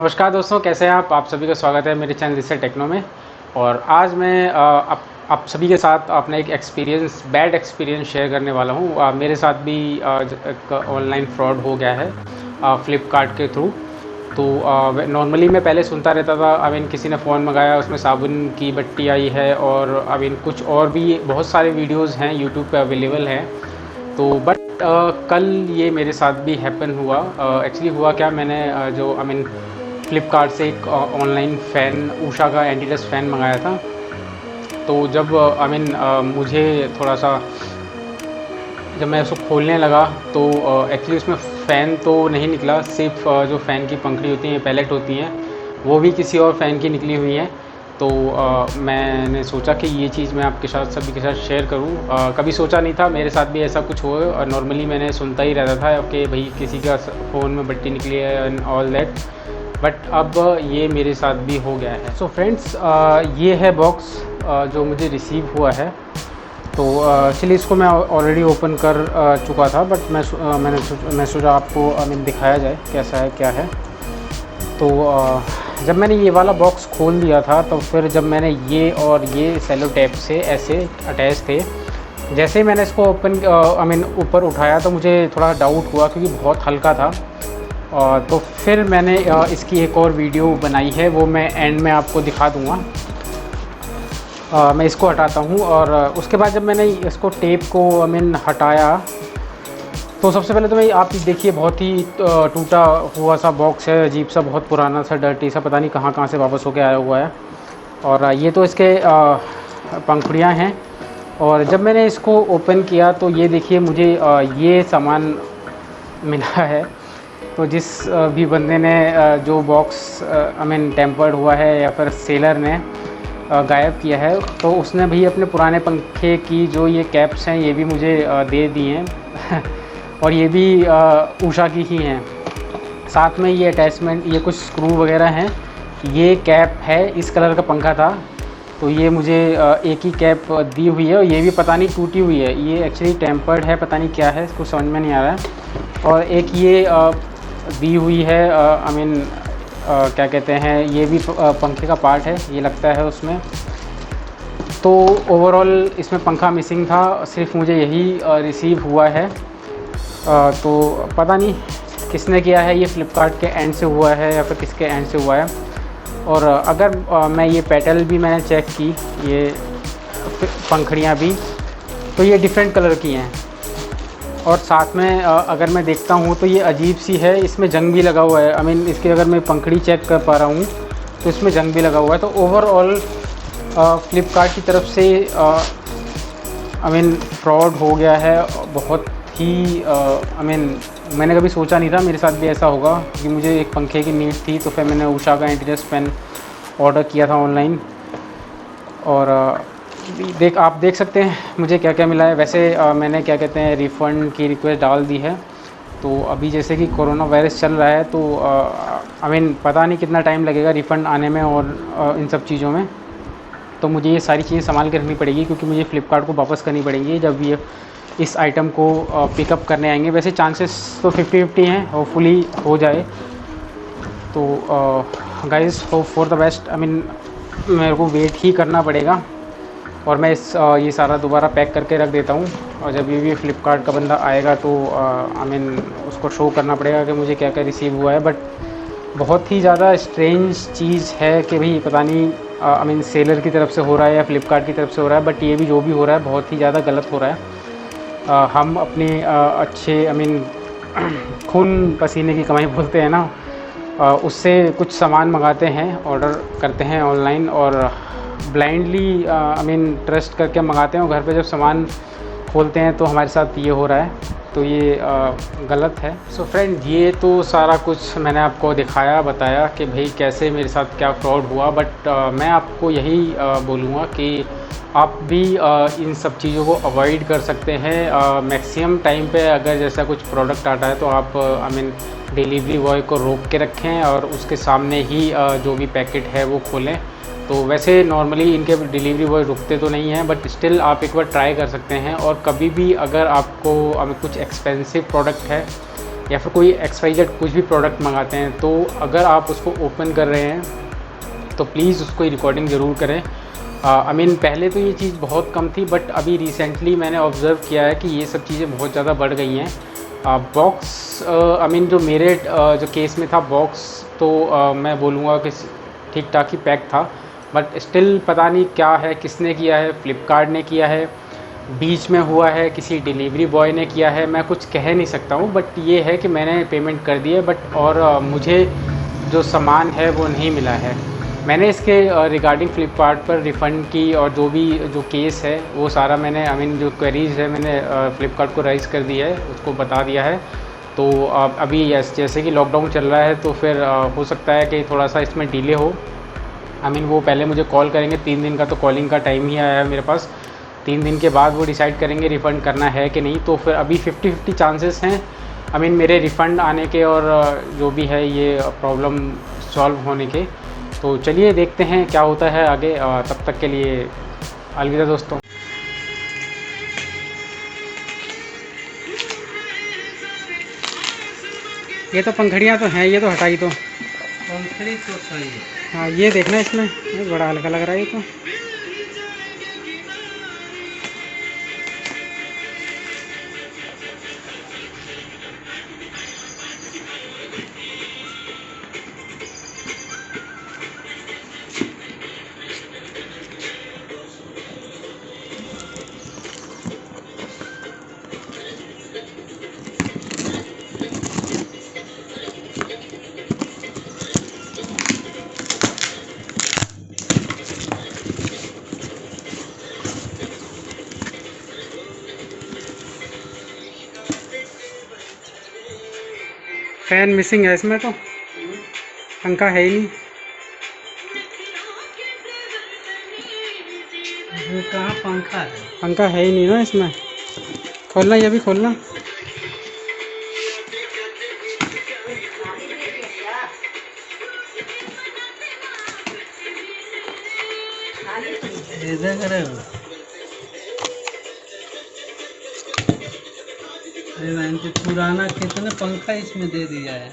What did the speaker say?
नमस्कार दोस्तों, कैसे हैं आप सभी का स्वागत है मेरे चैनल डिजिटल टेक्नो में। और आज मैं आप सभी के साथ अपना एक बैड एक्सपीरियंस शेयर करने वाला हूं। मेरे साथ भी एक ऑनलाइन फ्रॉड हो गया है फ्लिपकार्ट के थ्रू। तो नॉर्मली मैं पहले सुनता रहता था, किसी ने फ़ोन मंगाया, उसमें साबुन की बट्टी आई है और कुछ और भी बहुत सारे वीडियोज़ हैं यूट्यूब पे अवेलेबल हैं। तो बट कल ये मेरे साथ भी हैपन हुआ। एक्चुअली हुआ क्या, मैंने जो फ्लिपकार्ट से एक ऑनलाइन फ़ैन, उषा का एंटी डस्ट फ़ैन मंगाया था। तो जब मुझे थोड़ा सा, जब मैं उसको खोलने लगा तो एक्चुअली उसमें फ़ैन तो नहीं निकला, सिर्फ जो फ़ैन की पंखड़ी होती हैं, पैलेट होती हैं, वो भी किसी और फ़ैन की निकली हुई हैं। तो मैंने सोचा कि ये चीज़ मैं आपके साथ, सभी के साथ शेयर करूं। कभी सोचा नहीं था मेरे साथ भी ऐसा कुछ हो। और नॉर्मली मैंने सुनता ही रहता था कि भाई किसी का फ़ोन में बट्टी निकली है एंड ऑल दैट, बट अब ये मेरे साथ भी हो गया है। सो फ्रेंड्स, ये है बॉक्स जो मुझे रिसीव हुआ है। तो चलिए, इसको मैं ऑलरेडी ओपन कर चुका था, बट मैंने सोचा आपको दिखाया जाए कैसा है क्या है। तो जब मैंने ये वाला बॉक्स खोल दिया था, तो फिर जब मैंने ये सेलो टेप से ऐसे अटैच थे, जैसे ही मैंने इसको ऊपर उठाया तो मुझे थोड़ा डाउट हुआ क्योंकि बहुत हल्का था। तो फिर मैंने इसकी एक और वीडियो बनाई है, वो मैं एंड में आपको दिखा दूँगा। मैं इसको हटाता हूँ और उसके बाद जब मैंने इसको टेप को हटाया, तो सबसे पहले तो भाई आप देखिए, बहुत ही टूटा हुआ सा बॉक्स है, अजीब सा, बहुत पुराना सा, डर्टी सा, पता नहीं कहाँ कहाँ से वापस होके आया हुआ है। और ये तो इसके पंखुड़ियाँ हैं। और जब मैंने इसको ओपन किया तो ये देखिए, मुझे ये सामान मिला है। तो जिस भी बंदे ने जो बॉक्स टेम्पर्ड हुआ है या फिर सेलर ने गायब किया है, तो उसने भी अपने पुराने पंखे की जो ये कैप्स हैं, ये भी मुझे दे दी हैं और ये भी उषा की ही हैं। साथ में ये अटैचमेंट, ये कुछ स्क्रू वगैरह हैं। ये कैप है, इस कलर का पंखा था, तो ये मुझे एक ही कैप दी हुई है और ये भी पता नहीं टूटी हुई है। ये एक्चुअली टेम्पर्ड है, पता नहीं क्या है, इसको समझ में नहीं आ रहा है। और एक ये दी हुई है, क्या कहते हैं, ये भी पंखे का पार्ट है, ये लगता है उसमें। तो ओवरऑल इसमें पंखा मिसिंग था, सिर्फ मुझे यही रिसीव हुआ है। तो पता नहीं किसने किया है, ये फ्लिपकार्ट के एंड से हुआ है या फिर किसके एंड से हुआ है। और अगर मैं ये पेटल भी मैंने चेक की, ये पंखड़ियाँ भी, तो ये डिफरेंट कलर की हैं। और साथ में अगर मैं देखता हूँ तो ये अजीब सी है, इसमें जंग भी लगा हुआ है। इसकी अगर मैं पंखड़ी चेक कर पा रहा हूँ तो इसमें जंग भी लगा हुआ है। तो ओवरऑल फ्लिपकार्ट की तरफ से फ्रॉड हो गया है बहुत ही। मैंने कभी सोचा नहीं था मेरे साथ भी ऐसा होगा, क्योंकि मुझे एक पंखे की नीड थी, तो फिर मैंने उषा का एंटी डस्ट फैन ऑर्डर किया था ऑनलाइन। और आप देख सकते हैं मुझे क्या क्या मिला है। वैसे मैंने क्या कहते हैं, रिफ़ंड की रिक्वेस्ट डाल दी है। तो अभी जैसे कि कोरोना वायरस चल रहा है, तो पता नहीं कितना टाइम लगेगा रिफ़ंड आने में और इन सब चीज़ों में। तो मुझे ये सारी चीज़ें संभाल के रखनी पड़ेगी, क्योंकि मुझे फ्लिपकार्ट को वापस करनी पड़ेगी जब ये इस आइटम को पिकअप करने आएंगे। वैसे चांसेस तो 50-50 हैं, होपफुली हो जाए। तो guys, hope for the best. मेरे को वेट ही करना पड़ेगा और मैं ये सारा दोबारा पैक करके रख देता हूँ। और जब ये भी फ्लिपकार्ट का बंदा आएगा तो उसको शो करना पड़ेगा कि मुझे क्या क्या रिसीव हुआ है। बट बहुत ही ज़्यादा स्ट्रेंज चीज़ है कि भाई पता नहीं सेलर की तरफ से हो रहा है या फ्लिपकार्ट की तरफ से हो रहा है, बट ये भी जो भी हो रहा है बहुत ही ज़्यादा गलत हो रहा है। हम अपने अच्छे खून पसीने की कमाई बोलते हैं ना, उससे कुछ सामान मंगाते हैं, ऑर्डर करते हैं ऑनलाइन और ब्लाइंडली ट्रस्ट करके मंगाते हैं। और घर पे जब सामान खोलते हैं तो हमारे साथ ये हो रहा है, तो ये गलत है। सो फ्रेंड, ये तो सारा कुछ मैंने आपको दिखाया, बताया कि भाई कैसे मेरे साथ क्या फ्रॉड हुआ। बट मैं आपको यही बोलूँगा कि आप भी इन सब चीज़ों को अवॉइड कर सकते हैं। मैक्सिमम टाइम पे अगर जैसा कुछ प्रोडक्ट आता है तो आप डिलीवरी बॉय को रोक के रखें और उसके सामने ही जो भी पैकेट है वो खोलें। तो वैसे नॉर्मली इनके डिलीवरी बॉय रुकते तो नहीं हैं, बट स्टिल आप एक बार ट्राई कर सकते हैं। और कभी भी अगर आपको कुछ एक्सपेंसिव प्रोडक्ट है या फिर कोई XYZ कुछ भी प्रोडक्ट मंगाते हैं, तो अगर आप उसको ओपन कर रहे हैं तो प्लीज़ उसको रिकॉर्डिंग ज़रूर करें। आई मीन पहले तो ये चीज़ बहुत कम थी, बट अभी रिसेंटली मैंने ऑब्ज़र्व किया है कि ये सब चीज़ें बहुत ज़्यादा बढ़ गई हैं। बॉक्स आई मीन जो मेरे जो केस में था बॉक्स, तो मैं बोलूँगा कि ठीक ठाक ही पैक था, बट स्टिल पता नहीं क्या है, किसने किया है, फ्लिपकार्ट ने किया है, बीच में हुआ है, किसी डिलीवरी बॉय ने किया है, मैं कुछ कह नहीं सकता हूँ। बट ये है कि मैंने पेमेंट कर दी है, बट और मुझे जो सामान है वो नहीं मिला है। मैंने इसके रिगार्डिंग फ़्लिपकार्ट पर रिफ़ंड की, और जो भी जो केस है वो सारा मैंने आई मीन जो क्वेरीज़ है मैंने फ़्लिपकार्ट को राइज़ कर दी है, उसको बता दिया है। तो अभी जैसे कि लॉकडाउन चल रहा है, तो फिर हो सकता है कि थोड़ा सा इसमें डिले हो। आई मीन वो पहले मुझे कॉल करेंगे, 3 दिन का तो कॉलिंग का टाइम ही आया है मेरे पास। 3 दिन के बाद वो डिसाइड करेंगे रिफ़ंड करना है कि नहीं। तो फिर अभी 50-50 चांसेस हैं आई मीन मेरे रिफ़ंड आने के, और जो भी है ये प्रॉब्लम सॉल्व होने के। तो चलिए देखते हैं क्या होता है आगे। तब तक के लिए अलविदा दोस्तों। ये तो पंखड़ियाँ तो हैं, ये तो हटाई तो पंखड़ी तो सही है। हाँ, ये देखना इसमें, ये बड़ा हल्का लग रहा है ये तो। फैन मिसिंग है इसमें, तो पंखा है ही नहीं। इसमें कहाँ पंखा है? पंखा है ही नहीं ना इसमें। खोलना, ये भी खोलना। ऐसा करे हो? अरे बहन के पुराना कितने पंखा इसमें दे दिया है।